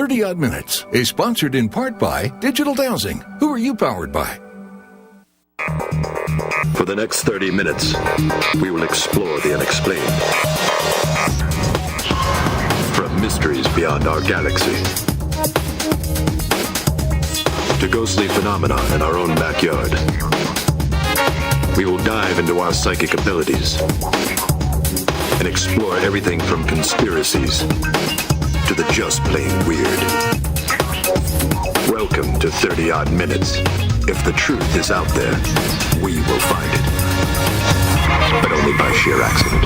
30-Odd Minutes is sponsored in part by Digital Dowsing. Who are you powered by? For the next 30 minutes, we will explore the unexplained. From mysteries beyond our galaxy to ghostly phenomena in our own backyard, we will dive into our psychic abilities and explore everything from conspiracies to the just plain weird. Welcome to 30-Odd Minutes. If the truth is out there, we will find it. But only by sheer accident.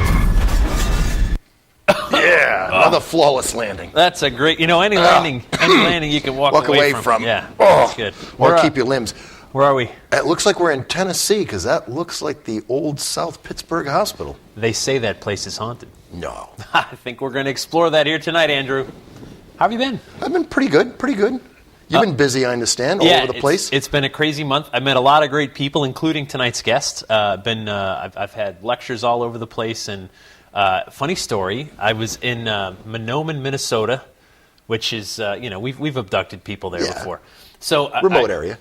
Yeah, another flawless landing. That's a great, any landing you can walk away from. Yeah, that's good. Or keep your limbs. Where are we? It looks like we're in Tennessee, because that looks like the old South Pittsburg Hospital. They say that place is haunted. No. I think we're going to explore that here tonight, Andrew. How have you been? I've been pretty good. You've been busy, I understand, all over the place. It's been a crazy month. I met a lot of great people, including tonight's guest. I've had lectures all over the place, and funny story, I was in Mahnomen, Minnesota, which is, we've abducted people there before. So remote area.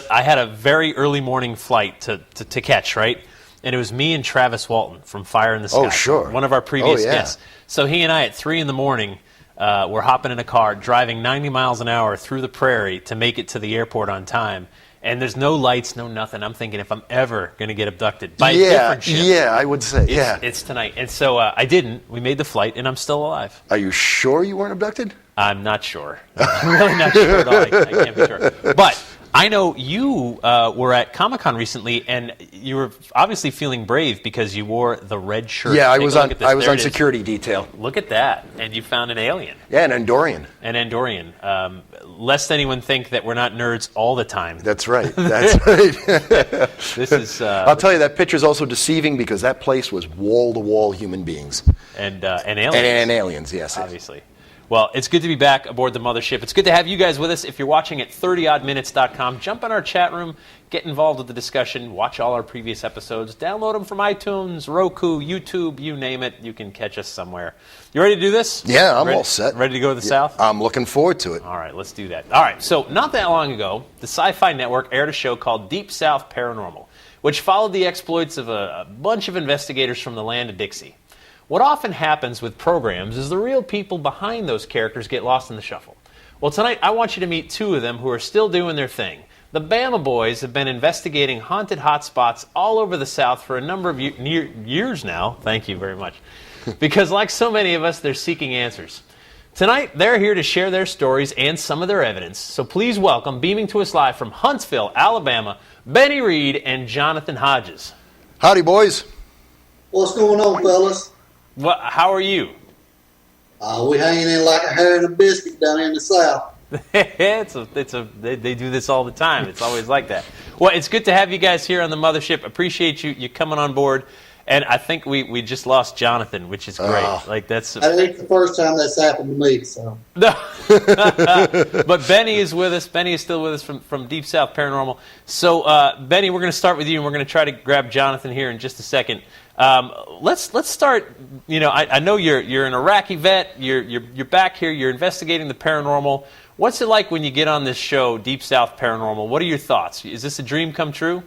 I had a very early morning flight to catch, right? And it was me and Travis Walton from Fire in the Sky. Oh, sure. One of our previous guests. So he and I at 3 in the morning, we're hopping in a car, driving 90 miles an hour through the prairie to make it to the airport on time. And there's no lights, no nothing. I'm thinking if I'm ever going to get abducted by a different ship. Yeah, I would say, it's tonight. And so I didn't. We made the flight, and I'm still alive. Are you sure you weren't abducted? I'm not sure. I'm really not sure at all. I can't be sure. But I know you were at Comic-Con recently, and you were obviously feeling brave because you wore the red shirt. Yeah, I was on security detail. Look at that. And you found an alien. Yeah, an Andorian. Lest anyone think that we're not nerds all the time. That's right. This is... I'll tell you, that picture's also deceiving because that place was wall-to-wall human beings. And aliens. And aliens, yes. Obviously. Well, it's good to be back aboard the mothership. It's good to have you guys with us. If you're watching at 30oddminutes.com, jump in our chat room, get involved with the discussion, watch all our previous episodes, download them from iTunes, Roku, YouTube, you name it. You can catch us somewhere. You ready to do this? Yeah, I'm all set. Ready to go to the South? I'm looking forward to it. All right, let's do that. All right, so not that long ago, the Syfy Network aired a show called Deep South Paranormal, which followed the exploits of a bunch of investigators from the land of Dixie. What often happens with programs is the real people behind those characters get lost in the shuffle. Well, tonight I want you to meet two of them who are still doing their thing. The Bama Boys have been investigating haunted hotspots all over the South for a number of years now. Thank you very much. Because like so many of us, they're seeking answers. Tonight, they're here to share their stories and some of their evidence. So please welcome, beaming to us live from Huntsville, Alabama, Benny Reed and Jonathan Hodges. Howdy, boys. What's going on, fellas? How are you? We hanging in like a hair and a biscuit down in the South. They do this all the time. It's always like that. Well, it's good to have you guys here on the mothership. Appreciate you coming on board. And I think we just lost Jonathan, which is great. I think the first time that's happened to me. So. No. But Benny is with us. Benny is still with us from Deep South Paranormal. So, Benny, we're going to start with you, and we're going to try to grab Jonathan here in just a second. Let's start. I know you're an Iraqi vet. You're back here. You're investigating the paranormal. What's it like when you get on this show, Deep South Paranormal? What are your thoughts? Is this a dream come true?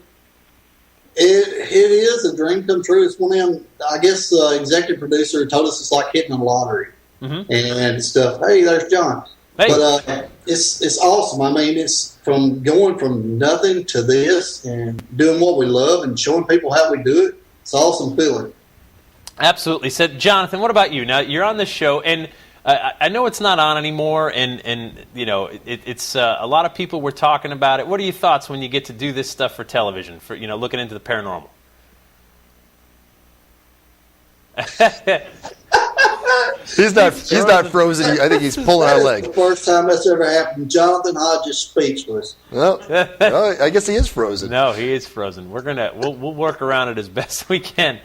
It is a dream come true. It's one of them. I guess the executive producer told us it's like hitting a lottery and stuff. Hey, there's John. Hey. But it's awesome. I mean, it's going from nothing to this and doing what we love and showing people how we do it. It's an awesome feeling. Absolutely. So, Jonathan, what about you? Now, you're on this show, and I know it's not on anymore, and it's a lot of people were talking about it. What are your thoughts when you get to do this stuff for television, for looking into the paranormal? He's not frozen. I think he's pulling our leg. The first time that's ever happened. Jonathan Hodges speechless. Well, I guess he is frozen. No, he is frozen. We'll work around it as best we can.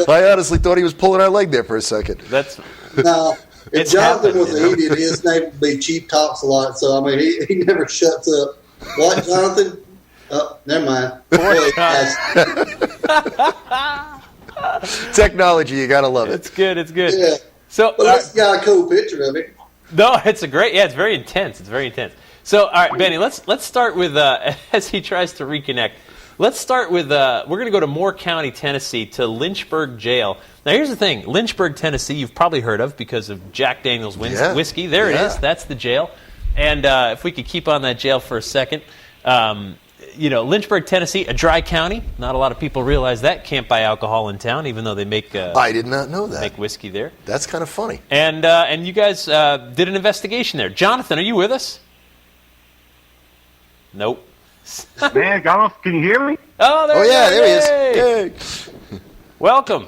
I honestly thought he was pulling our leg there for a second. No, if Jonathan was an idiot, his name would be Chief Talks a Lot. So I mean, he never shuts up. What, Jonathan? Oh, never mind. Technology, you gotta love it. It's good. Yeah. So, But let's got a cool picture of it. no, it's very intense. It's very intense. So, all right, Benny, let's start with as he tries to reconnect. Let's start with we're going to go to Moore County, Tennessee, to Lynchburg Jail. Now, here's the thing: Lynchburg, Tennessee, you've probably heard of because of Jack Daniel's whiskey. There it is. That's the jail. And if we could keep on that jail for a second, Lynchburg, Tennessee, a dry county. Not a lot of people realize that. Can't buy alcohol in town, even though they make. I did not know that. Make whiskey there. That's kind of funny. And you guys did an investigation there. Jonathan, are you with us? Nope. Man, can you hear me? Oh, there he is. Yay. Welcome.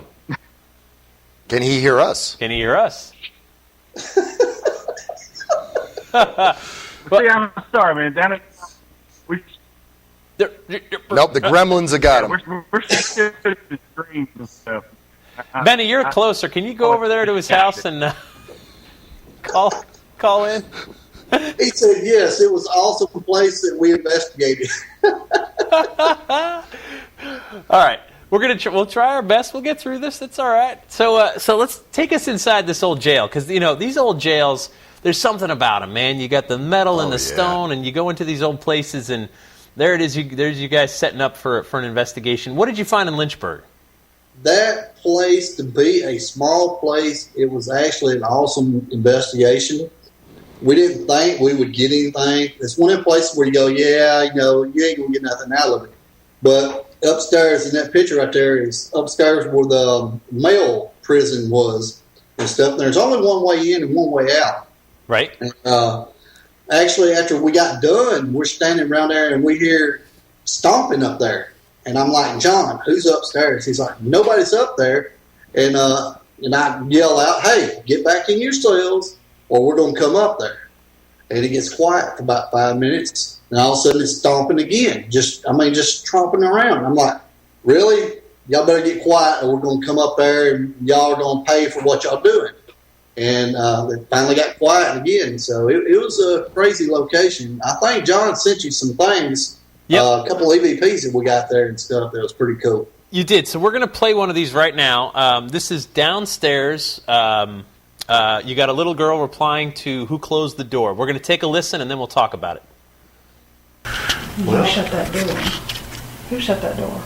Can he hear us? Can he hear us? See, I'm sorry, man. Down at Nope, the gremlins have got him. we're still at the screen and stuff. Benny, you're closer. Can you go over there to his house and call in? He said, yes, it was an awesome place that we investigated. All right. We'll try our best. We'll get through this. That's all right. So let's take us inside this old jail, because these old jails, there's something about them, man. You got the metal and the stone, and you go into these old places, and there it is. There's you guys setting up for an investigation. What did you find in Lynchburg? That place, to be a small place, it was actually an awesome investigation. We didn't think we would get anything. It's one of the places where you go, you ain't going to get nothing out of it. But upstairs, in that picture right there, is upstairs where the male prison was and stuff. And there's only one way in and one way out. Right. And, actually, after we got done, we're standing around there and we hear stomping up there. And I'm like, John, who's upstairs? He's like, nobody's up there. And I yell out, hey, get back in your cells, or we're going to come up there. And it gets quiet for about 5 minutes. And all of a sudden it's stomping again. Just tromping around. I'm like, really? Y'all better get quiet or we're going to come up there and y'all are going to pay for what y'all doing. And they finally got quiet again. So it was a crazy location. I think John sent you some things, a couple EVPs that we got there and stuff that was pretty cool. You did. So we're going to play one of these right now. This is downstairs. You got a little girl replying to who closed the door. We're going to take a listen, and then we'll talk about it. Who shut that door? Who shut that door?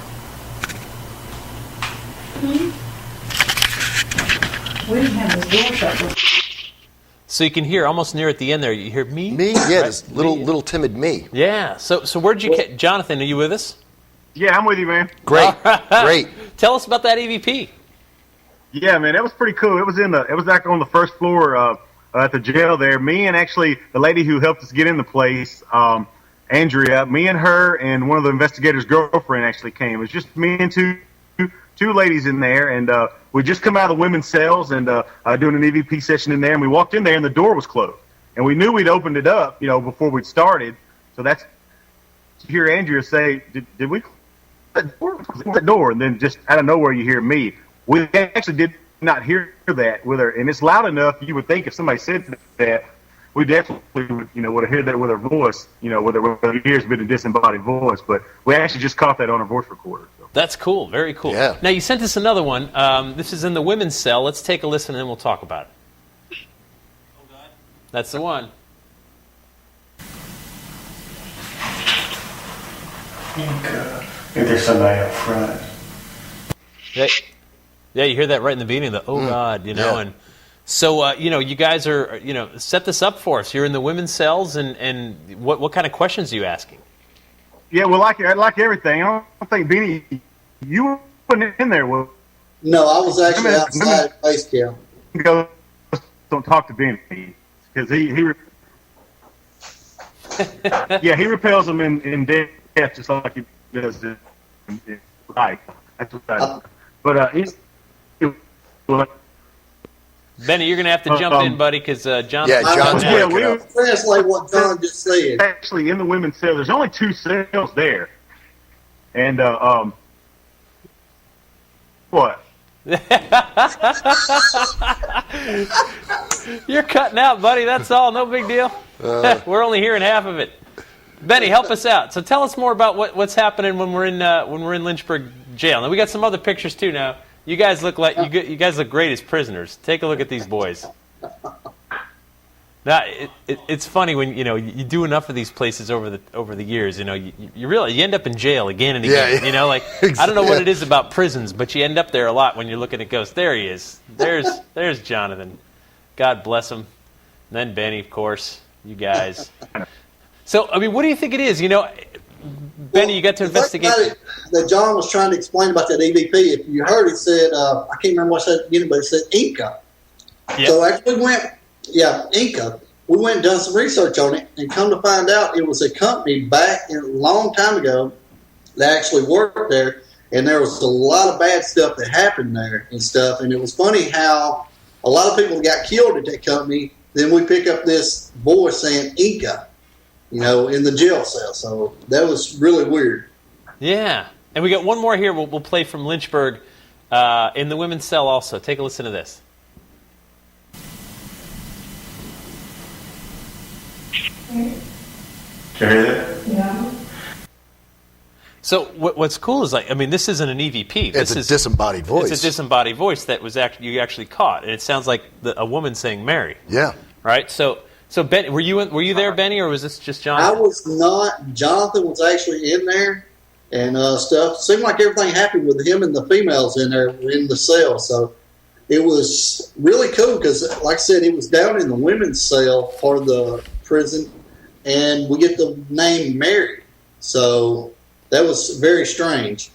We didn't have this door shut. So you can hear almost near at the end there. You hear me? Me? Yeah, right? This little timid me. Yeah. So where'd you get Jonathan? Are you with us? Yeah, I'm with you, man. Great, great. Tell us about that EVP. Yeah, man, that was pretty cool. It was back on the first floor at the jail there. Me and actually the lady who helped us get in the place, Andrea, me and her and one of the investigators' girlfriend actually came. It was just me and two ladies in there, and we just come out of the women's cells and doing an EVP session in there, and we walked in there and the door was closed, and we knew we'd opened it up, before we'd started. So that's to hear Andrea say, "Did we close that door?" And then just out of nowhere you hear me. We actually did not hear that with her, and it's loud enough. You would think if somebody said that, we definitely would have heard that with her voice, with her ears been a disembodied voice. But we actually just caught that on her voice recorder. So. That's cool. Very cool. Yeah. Now you sent us another one. This is in the women's cell. Let's take a listen, and then we'll talk about it. Oh God. That's the one. I think there's somebody up front. Yeah, you hear that right in the beginning, God, and so, you guys are, set this up for us. You're in the women's cells, and what kind of questions are you asking? Yeah, well, like everything, I don't think, Benny, you weren't in there, well. No, I was actually outside base camp. Don't talk to Benny, because he repels them in death just like he does in life. That's what I do. But Benny, you're going to have to jump in, buddy, because John's... Yeah, John's we'll translate what John just said. Actually, in the women's cell, there's only 2 cells there. And, what? You're cutting out, buddy. That's all. No big deal. We're only hearing half of it. Benny, help us out. So tell us more about what's happening when we're in Lynchburg jail. Now we got some other pictures too. Now You guys look like you guys look great as prisoners. Take a look at these boys. Now, it's funny when you do enough of these places over the years. You realize you end up in jail again and again. Yeah. Exactly. I don't know what it is about prisons, but you end up there a lot when you're looking at ghosts. There he is. There's Jonathan. God bless him. And then Benny, of course. You guys. So, I mean, what do you think it is? Benny, you got to investigate. That John was trying to explain about that EVP. If you heard, he said, I can't remember what it said, but it said Inca. Yep. So actually Inca. We went and done some research on it, and come to find out, it was a company back a long time ago that actually worked there, and there was a lot of bad stuff that happened there and stuff. And it was funny how a lot of people got killed at that company. Then we pick up this voice saying Inca, in the jail cell. So that was really weird. Yeah. And we got one more here we'll play from Lynchburg in the women's cell also. Take a listen to this. Did you hear that? Yeah. So what's cool is this isn't an EVP. It's a disembodied voice. It's a disembodied voice that was you actually caught, and it sounds like a woman saying Mary. Yeah. Right. So Ben, were you there, Benny, or was this just Jonathan? I was not. Jonathan was actually in there and stuff. Seemed like everything happened with him and the females in there in the cell. So it was really cool because, like I said, it was down in the women's cell part of the prison, and we get the name Mary. So that was very strange.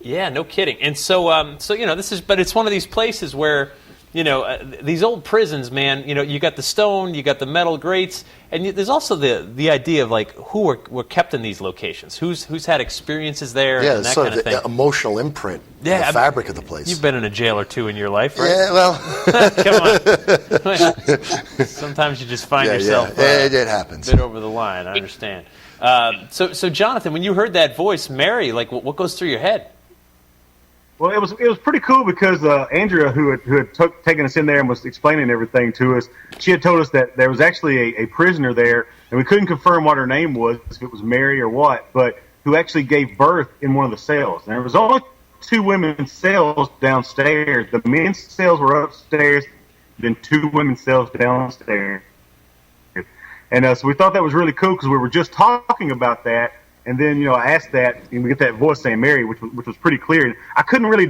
Yeah, no kidding. And so but it's one of these places where, these old prisons, man, you got the stone, you got the metal grates, and there's also the idea of who were kept in these locations, who's had experiences there, and that kind of thing. The emotional imprint, the fabric of the place. You've been in a jail or two in your life, right? Yeah, well. Come on. Sometimes you just find yourself it happens. a bit over the line, I understand. So Jonathan, when you heard that voice, Mary, what goes through your head? Well, it was pretty cool because Andrea, who had taken us in there and was explaining everything to us, she had told us that there was actually a prisoner there, and we couldn't confirm what her name was, if it was Mary or what, but who actually gave birth in one of the cells. And there was only 2 women's cells downstairs. The men's cells were upstairs, then 2 women's cells downstairs. And so we thought that was really cool because we were just talking about that. And then, I asked that, and we get that voice saying Mary, which was pretty clear. And I couldn't really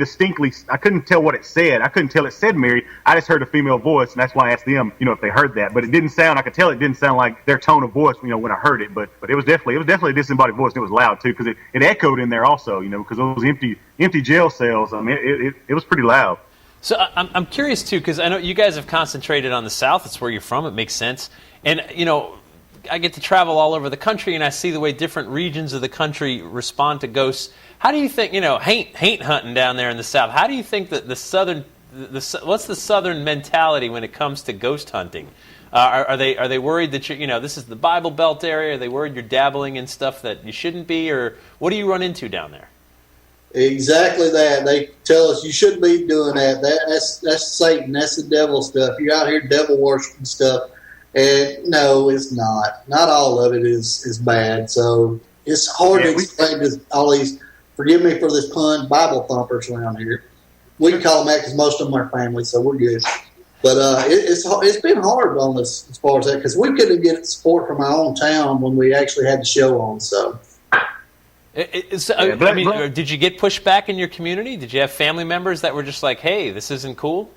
I couldn't tell what it said. I couldn't tell it said Mary. I just heard a female voice, and that's why I asked them, if they heard that. But it didn't sound, I could tell it didn't sound like their tone of voice, when I heard it. But it was definitely a disembodied voice, and it was loud, too, because it echoed in there also, because those empty jail cells, I mean, it was pretty loud. So I'm curious, too, because I know you guys have concentrated on the South. It's where you're from. It makes sense. And, I get to travel all over the country, and I see the way different regions of the country respond to ghosts. How do you think, haint hunting down there in the South, how do you think that what's the Southern mentality when it comes to ghost hunting? Are they worried that this is the Bible Belt area? Are they worried you're dabbling in stuff that you shouldn't be? Or what do you run into down there? Exactly that. They tell us you shouldn't be doing that. That's Satan. That's the devil stuff. You're out here devil worshiping stuff. And no, it's not. Not all of it is bad. So it's hard to explain to all these, forgive me for this pun, Bible thumpers around here. We can call them that because most of them are family, so we're good. But it's been hard on us as far as that because we couldn't get support from our own town when we actually had the show on. So, did you get pushback in your community? Did you have family members that were just like, "Hey, this isn't cool"?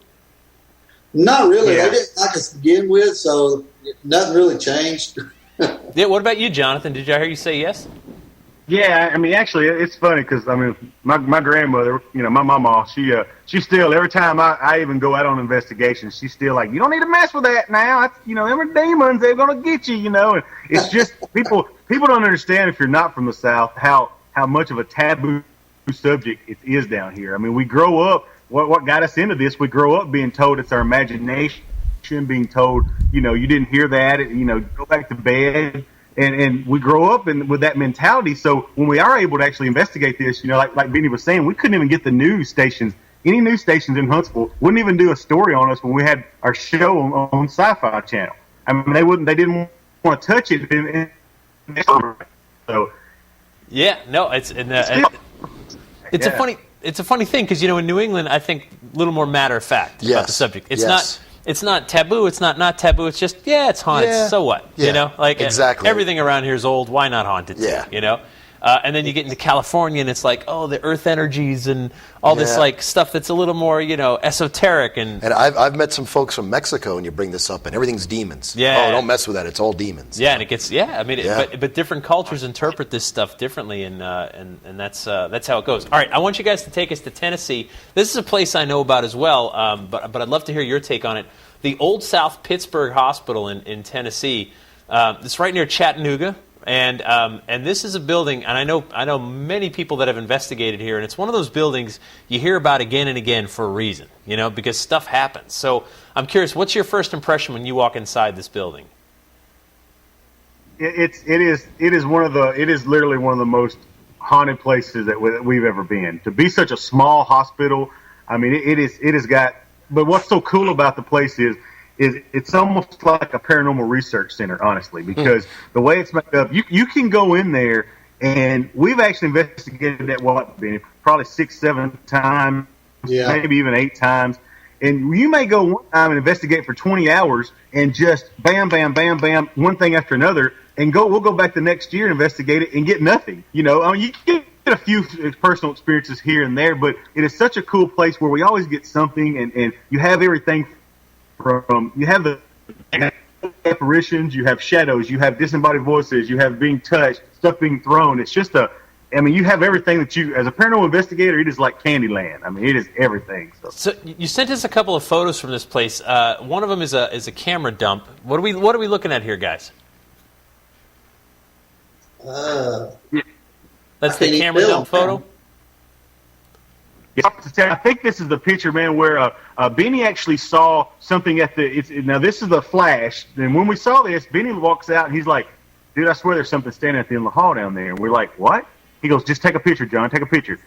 Not really. They didn't like us to begin with, so nothing really changed. Yeah. What about you, Jonathan? Did I hear you say yes? Yeah, I mean, actually, it's funny because my grandmother, my mama, she still every time I even go out on investigations, she's still like, you don't need to mess with that now. It's, them are demons. They're gonna get you. And it's just people don't understand if you're not from the South how much of a taboo subject it is down here. I mean, we grow up. What got us into this? We grow up being told it's our imagination, being told, you didn't hear that, go back to bed. And we grow up with that mentality. So when we are able to actually investigate this, like Benny was saying, we couldn't even get the news stations. Any news stations in Huntsville wouldn't even do a story on us when we had our show on Syfy Channel. I mean, they didn't want to touch it. So yeah, no, it's a funny. it's a funny thing because, in New England, I think a little more matter of fact about the subject. It's not taboo. It's not taboo. It's just, it's haunted. Yeah. So what? Yeah. Exactly. Everything around here is old. Why not haunt it? Yeah. And then you get into California, and it's like, the earth energies and all this like stuff that's a little more, esoteric. And I've met some folks from Mexico, and you bring this up, and everything's demons. Yeah. Oh, don't mess with that. It's all demons. Yeah, and it gets but different cultures interpret this stuff differently, and that's how it goes. All right, I want you guys to take us to Tennessee. This is a place I know about as well, but I'd love to hear your take on it. The old South Pittsburg Hospital in Tennessee. It's right near Chattanooga. And this is a building, and I know many people that have investigated here, and it's one of those buildings you hear about again and again for a reason, because stuff happens. So I'm curious, what's your first impression when you walk inside this building? It is literally one of the most haunted places that we've ever been. To be such a small hospital, I mean, it has got. But what's so cool about the place is it's almost like a paranormal research center, honestly, because the way it's made up, you can go in there, and we've actually investigated that probably 6-7 times, maybe even 8 times. And you may go one time and investigate for 20 hours and just bam, bam, bam, bam, one thing after another, and we'll go back the next year and investigate it and get nothing. You get a few personal experiences here and there, but it is such a cool place where we always get something, and you have everything. You have the apparitions, you have shadows, you have disembodied voices, you have being touched, stuff being thrown. It's just you have everything that as a paranormal investigator, it is like Candyland. I mean, it is everything. So you sent us a couple of photos from this place. One of them is a camera dump. What are we looking at here, guys? That's the camera dump photo. I think this is the picture, man, where Benny actually saw something now this is the flash. And when we saw this, Benny walks out and he's like, dude, I swear there's something standing at the end of the hall down there. And we're like, what? He goes, just take a picture, John, take a picture.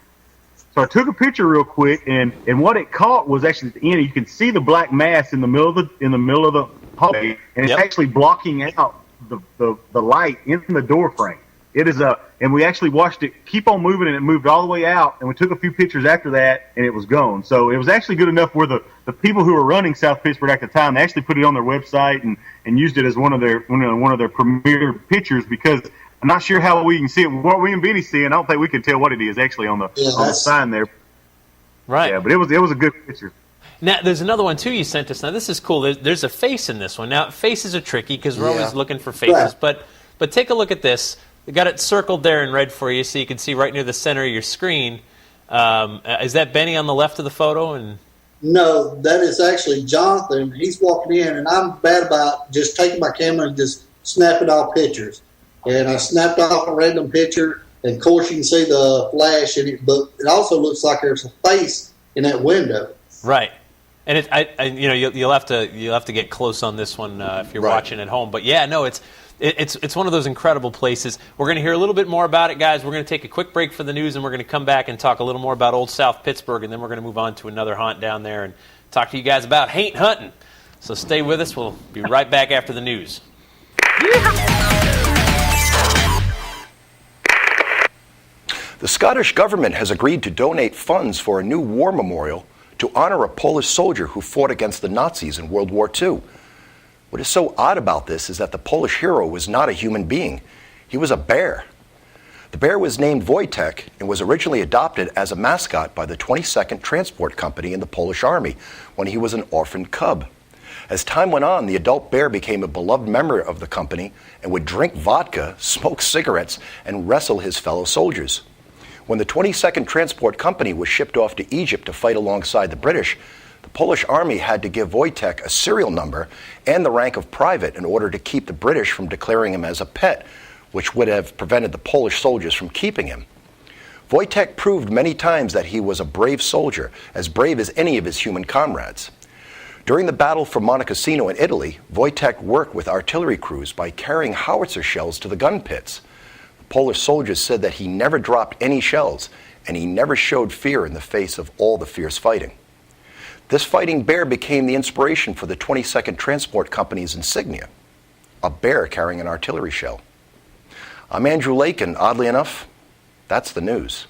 So I took a picture real quick, and what it caught was actually at the end, you can see the black mass in the middle of the hallway, and it's actually blocking out the light in the door frame. It is and we actually watched it keep on moving, and it moved all the way out, and we took a few pictures after that, and it was gone. So it was actually good enough where the people who were running South Pittsburgh at the time, they actually put it on their website and used it as one of their premier pictures, because I'm not sure how we can see it. What we and Benny see, and I don't think we can tell what it is actually on the sign there. Right. Yeah, but it was a good picture. Now, there's another one, too, you sent us. Now, this is cool. There's a face in this one. Now, faces are tricky because we're always looking for faces. Right. But take a look at this. We got it circled there in red for you so you can see right near the center of your screen. Is that Benny on the left of the photo? No, that is actually Jonathan. He's walking in, and I'm bad about just taking my camera and just snapping off pictures. And I snapped off a random picture, and of course you can see the flash in it, but it also looks like there's a face in that window. Right. And you'll have to get close on this one if you're watching at home. But yeah, no, it's one of those incredible places. We're going to hear a little bit more about it, guys. We're going to take a quick break for the news, and we're going to come back and talk a little more about Old South Pittsburgh, and then we're going to move on to another haunt down there and talk to you guys about haint hunting. So stay with us. We'll be right back after the news. The Scottish government has agreed to donate funds for a new war memorial to honor a Polish soldier who fought against the Nazis in World War II. What is so odd about this is that the Polish hero was not a human being. He was a bear. The bear was named Wojtek and was originally adopted as a mascot by the 22nd Transport Company in the Polish Army when he was an orphan cub. As time went on, the adult bear became a beloved member of the company and would drink vodka, smoke cigarettes, and wrestle his fellow soldiers. When the 22nd Transport Company was shipped off to Egypt to fight alongside the British, the Polish army had to give Wojtek a serial number and the rank of private in order to keep the British from declaring him as a pet, which would have prevented the Polish soldiers from keeping him. Wojtek proved many times that he was a brave soldier, as brave as any of his human comrades. During the battle for Monte Cassino in Italy, Wojtek worked with artillery crews by carrying howitzer shells to the gun pits. Polish soldiers said that he never dropped any shells, and he never showed fear in the face of all the fierce fighting. This fighting bear became the inspiration for the 22nd Transport Company's insignia, a bear carrying an artillery shell. I'm Andrew Lake, and oddly enough, that's the news.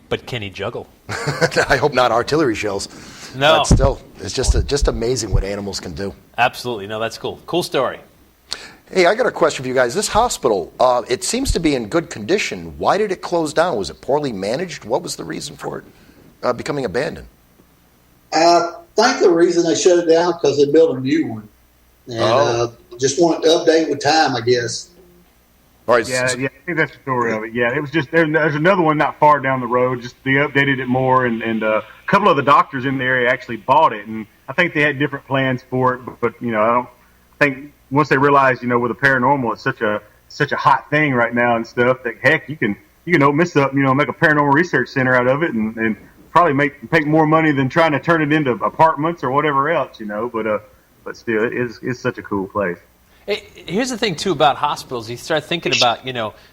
But can he juggle? I hope not artillery shells. No. But still, it's just amazing what animals can do. Absolutely. No, that's cool. Cool story. Hey, I got a question for you guys. This hospital, it seems to be in good condition. Why did it close down? Was it poorly managed? What was the reason for it becoming abandoned? I think the reason they shut it down because they built a new one. And just wanted to update with time, I guess. All right. Yeah, I think that's the story of it. Yeah, it was just there's another one not far down the road. Just they updated it more, and a couple of the doctors in the area actually bought it, and I think they had different plans for it. But I don't think once they realized, with the paranormal, it's such a hot thing right now and stuff that heck, you can open this up, make a paranormal research center out of it, and probably make more money than trying to turn it into apartments or whatever else, But still, it's such a cool place. Here's the thing, too, about hospitals. You start thinking about,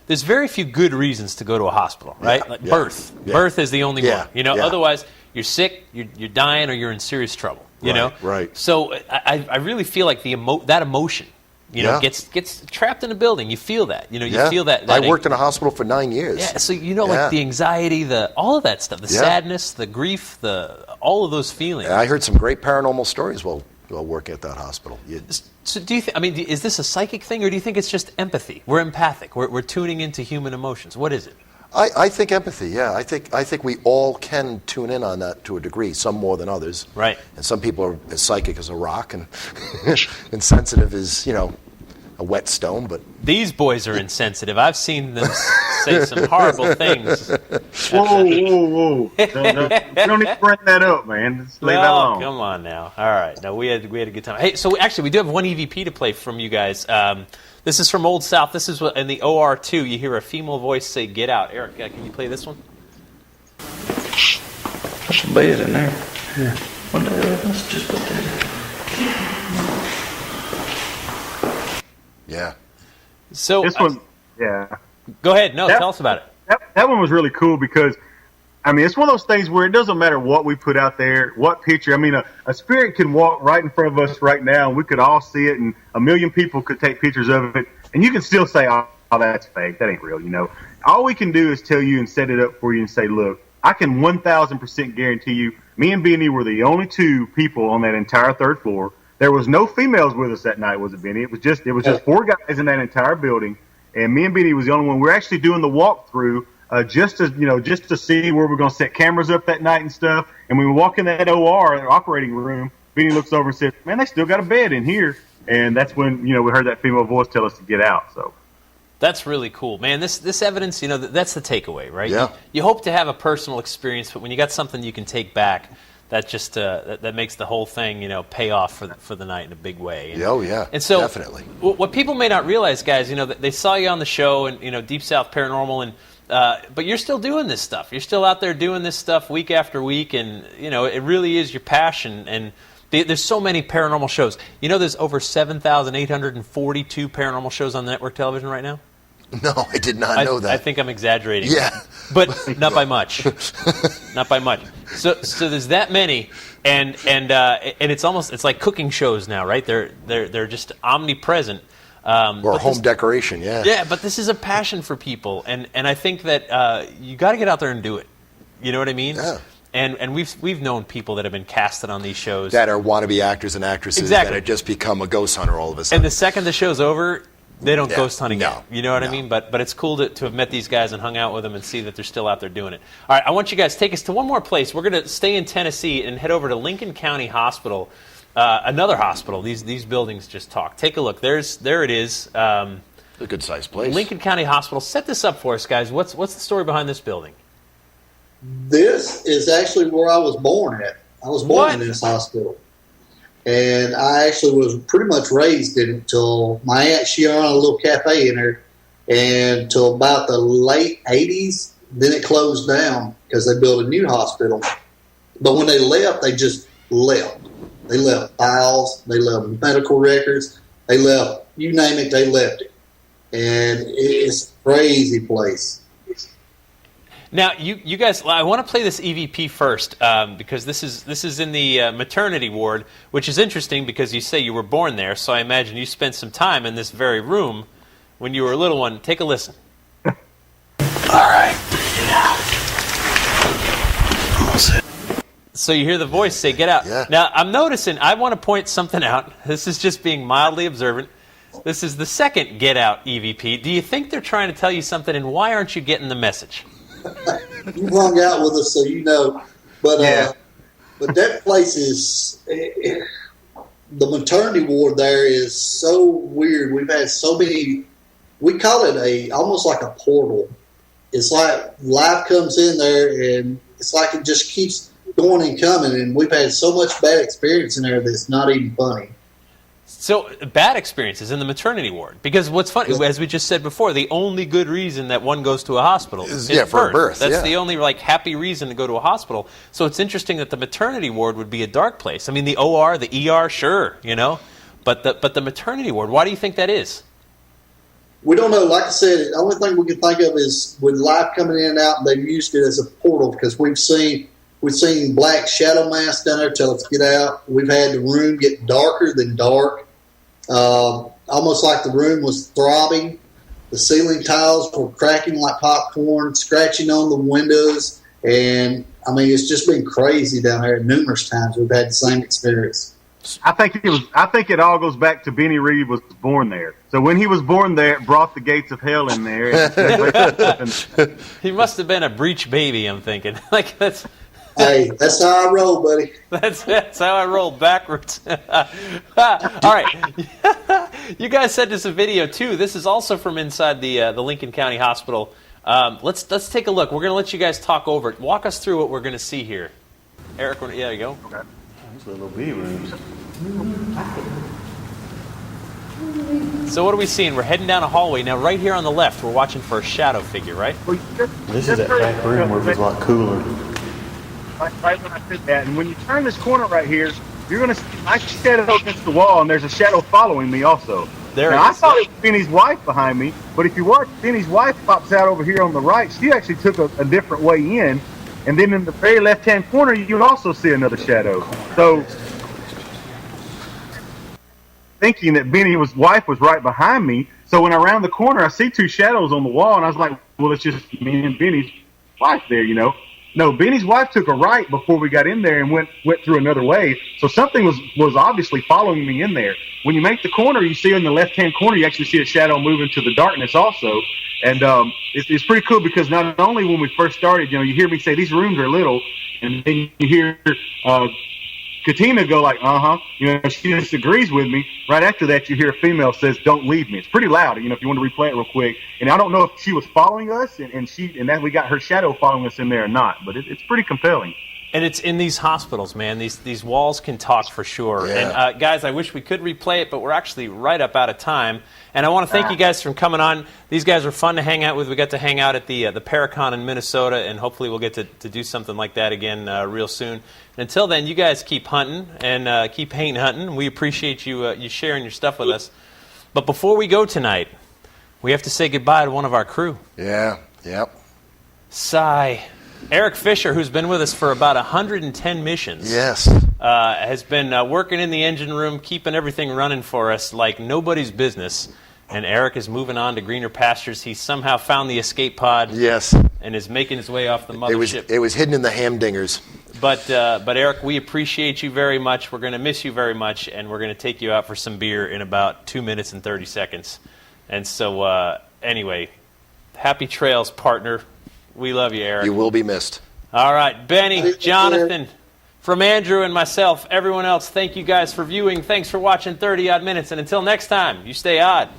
there's very few good reasons to go to a hospital, right? Yeah, like yeah, birth. Yeah. Birth is the only one. Yeah. Otherwise, you're sick, you're dying, or you're in serious trouble, Right. So I really feel like that emotion, gets trapped in a building. You feel that. You feel that. I worked in a hospital for 9 years. Yeah, so like the anxiety, all of that stuff, the sadness, the grief, all of those feelings. I heard some great paranormal stories while working at that hospital. So do you is this a psychic thing, or do you think it's just empathy? We're empathic. We're tuning into human emotions. What is it? I think empathy, yeah. I think we all can tune in on that to a degree, some more than others. Right. And some people are as psychic as a rock and and sensitive as, a wet stone, but these boys are insensitive. I've seen them say some horrible things. Whoa. Don't need to bring that up, man. Just leave that alone. Come on now. All right. No, we had a good time. Hey, so actually we do have one EVP to play from you guys. This is from Old South. This is in the OR2. You hear a female voice say, "Get out." Eric, can you play this one? There's a bed in there. Yeah. Let's just put that yeah. So this one, yeah. Go ahead. No, tell us about it. That one was really cool because, it's one of those things where it doesn't matter what we put out there, what picture. A spirit can walk right in front of us right now, and we could all see it, and a million people could take pictures of it, and you can still say, oh, that's fake. That ain't real, All we can do is tell you and set it up for you and say, look, I can 1,000% guarantee you, me and Benny were the only two people on that entire third floor. There was no females with us that night, was it, Benny? It was just 4 guys in that entire building, and me and Benny was the only one. We're actually doing the walkthrough just to see where we're going to set cameras up that night and stuff. And when we walk in that OR, that operating room, Benny looks over and says, "Man, they still got a bed in here." And that's when we heard that female voice tell us to get out. So that's really cool, man. This evidence, that's the takeaway, right? Yeah. You hope to have a personal experience, but when you got something you can take back, that just that makes the whole thing, pay off for the night in a big way. And, and so definitely. What people may not realize, guys, they saw you on the show and Deep South Paranormal, and but you're still doing this stuff. You're still out there doing this stuff week after week, and it really is your passion. And there's so many paranormal shows. There's over 7,842 paranormal shows on network television right now. No, I did not know that. I think I'm exaggerating. Yeah. But not by much. Not by much. So there's that many, and it's like cooking shows now, right? They're just omnipresent. Or home decoration, yeah. Yeah, but this is a passion for people, and I think that you got to get out there and do it. You know what I mean? Yeah. And we've known people that have been casted on these shows that are wannabe actors and actresses that have just become a ghost hunter all of a sudden. And the second the show's over, they don't ghost hunt again. No, you know what I mean? But it's cool to have met these guys and hung out with them and see that they're still out there doing it. All right, I want you guys to take us to one more place. We're going to stay in Tennessee and head over to Lincoln County Hospital, another hospital. These buildings just talk. Take a look. There it is. A good-sized place. Lincoln County Hospital. Set this up for us, guys. What's the story behind this building? This is actually where I was born at. I was born in this hospital. And I actually was pretty much raised in it until my aunt, she owned a little cafe in there, and until about the late 80s, then it closed down because they built a new hospital. But when they left, they just left. They left files, they left medical records, they left, you name it, they left it. And it's a crazy place. Now, you guys, I want to play this EVP first because this is in the maternity ward, which is interesting because you say you were born there, so I imagine you spent some time in this very room when you were a little one. Take a listen. All right. Yeah. So you hear the voice say, "Get out." Yeah. Now, I'm noticing, I want to point something out. This is just being mildly observant. This is the second "Get Out" EVP. Do you think they're trying to tell you something, and why aren't you getting the message? You hung out with us, so you know. But but that place is the maternity ward there is so weird. We've had so many. We call it almost like a portal. It's like life comes in there, and it's like it just keeps going and coming. And we've had so much bad experience in there that's not even funny. So, bad experiences in the maternity ward. Because what's funny, as we just said before, the only good reason that one goes to a hospital is for a birth. That's the only happy reason to go to a hospital. So it's interesting that the maternity ward would be a dark place. I mean, the OR, the ER, sure, but the maternity ward. Why do you think that is? We don't know. Like I said, the only thing we can think of is with life coming in and out, they've used it as a portal because we've seen black shadow masks down there tell us to get out. We've had the room get darker than dark. Almost like the room was throbbing. The ceiling tiles were cracking like popcorn, scratching on the windows. And, I mean, it's just been crazy down there. Numerous times we've had the same experience. I think it all goes back to Benny Reed was born there. So when he was born there, it brought the gates of hell in there. He must have been a breech baby, I'm thinking. Hey, that's how I roll, buddy. That's how I roll backwards. All right. You guys sent us a video, too. This is also from inside the Lincoln County Hospital. Let's take a look. We're going to let you guys talk over it. Walk us through what we're going to see here. Eric, there you go. Okay. These little B rooms. So what are we seeing? We're heading down a hallway. Now, right here on the left, we're watching for a shadow figure, right? This is that back room where it was a lot cooler. Right when I said that, and when you turn this corner right here, you're going to see my shadow against the wall, and there's a shadow following me also. I thought it was Benny's wife behind me, but if you watch, Benny's wife pops out over here on the right. She actually took a different way in, and then in the very left-hand corner, you'll also see another shadow. So, thinking that Benny's wife was right behind me, so when I round the corner, I see two shadows on the wall, and I was like, well, it's just me and Benny's wife there, No, Benny's wife took a right before we got in there and went through another way. So something was obviously following me in there. When you make the corner, you see in the left-hand corner, you actually see a shadow move into the darkness also. And it's pretty cool because not only when we first started, you hear me say these rooms are little, and then you hear Katina go like, she disagrees with me. Right after that, you hear a female says, "Don't leave me." It's pretty loud, if you want to replay it real quick. And I don't know if she was following us and that we got her shadow following us in there or not, but it's pretty compelling. And it's in these hospitals, man. These walls can talk for sure. Yeah. And guys, I wish we could replay it, but we're actually right up out of time. And I want to thank you guys for coming on. These guys are fun to hang out with. We got to hang out at the Paracon in Minnesota, and hopefully we'll get to do something like that again real soon. And until then, you guys keep hunting and keep paint hunting. We appreciate you sharing your stuff with us. But before we go tonight, we have to say goodbye to one of our crew. Yeah, yep. Eric Fisher, who's been with us for about 110 missions. Yes. Has been working in the engine room, keeping everything running for us like nobody's business. And Eric is moving on to greener pastures. He somehow found the escape pod. Yes. And is making his way off the mothership. It was hidden in the hamdingers. But Eric, we appreciate you very much. We're going to miss you very much, and we're going to take you out for some beer in about 2 minutes and 30 seconds. And so, anyway, happy trails, partner. We love you, Eric. You will be missed. All right, Benny, Jonathan, from Andrew and myself, everyone else, thank you guys for viewing. Thanks for watching 30-odd minutes. And until next time, you stay odd.